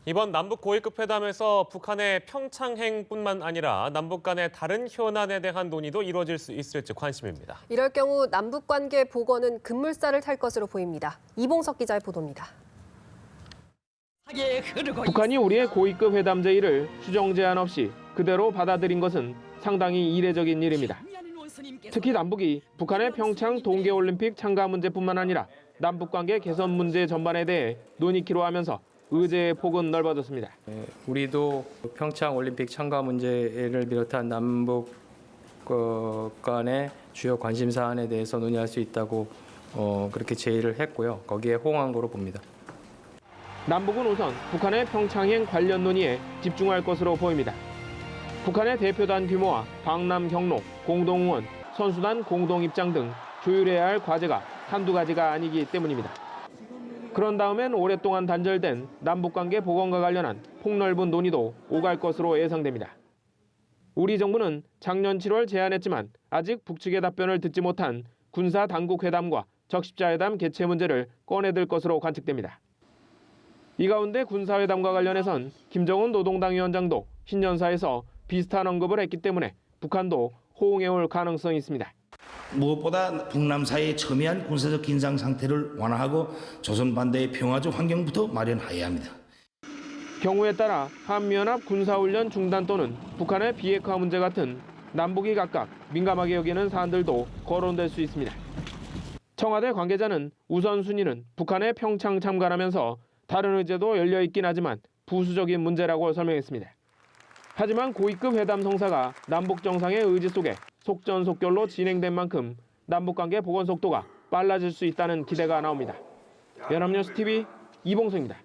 이번 남북 고위급 회담에서 북한의 평창행뿐만 아니라 남북 간의 다른 현안에 대한 논의도 이루어질 수 있을지 관심입니다. 이럴 경우 남북 관계 복원은 급물살을 탈 것으로 보입니다. 이봉석 기자의 보도입니다. 북한이 우리의 고위급 회담 제의를 수정 제한 없이 그대로 받아들인 것은 상당히 이례적인 일입니다. 특히 남북이 북한의 평창 동계올림픽 참가 문제뿐만 아니라 남북관계 개선 문제 전반에 대해 논의키로 하면서 의제의 폭은 넓어졌습니다. 우리도 평창 올림픽 참가 문제를 비롯한 남북 간의 주요 관심 사안에 대해서 논의할 수 있다고 그렇게 제의를 했고요. 거기에 호응한 거로 봅니다. 남북은 우선 북한의 평창행 관련 논의에 집중할 것으로 보입니다. 북한의 대표단 규모와 방남 경로, 공동응원, 선수단 공동 입장 등 조율해야 할 과제가 한두 가지가 아니기 때문입니다. 그런 다음엔 오랫동안 단절된 남북관계 복원과 관련한 폭넓은 논의도 오갈 것으로 예상됩니다. 우리 정부는 작년 7월 제안했지만 아직 북측의 답변을 듣지 못한 군사당국회담과 적십자회담 개최 문제를 꺼내들 것으로 관측됩니다. 이 가운데 군사회담과 관련해선 김정은 노동당 위원장도 신년사에서 비슷한 언급을 했기 때문에 북한도 호응해올 가능성이 있습니다. 무엇보다 북남 사이의 첨예한 군사적 긴장 상태를 완화하고 조선 반대의 평화적 환경부터 마련해야 합니다. 경우에 따라 한미연합 군사훈련 중단 또는 북한의 비핵화 문제 같은 남북이 각각 민감하게 여기는 사안들도 거론될 수 있습니다. 청와대 관계자는 우선순위는 북한의 평창 참가라면서 다른 의제도 열려 있긴 하지만 부수적인 문제라고 설명했습니다. 하지만 고위급 회담 성사가 남북 정상의 의지 속에 속전속결로 진행된 만큼 남북관계 복원 속도가 빨라질 수 있다는 기대가 나옵니다. 연합뉴스 TV 이봉석입니다.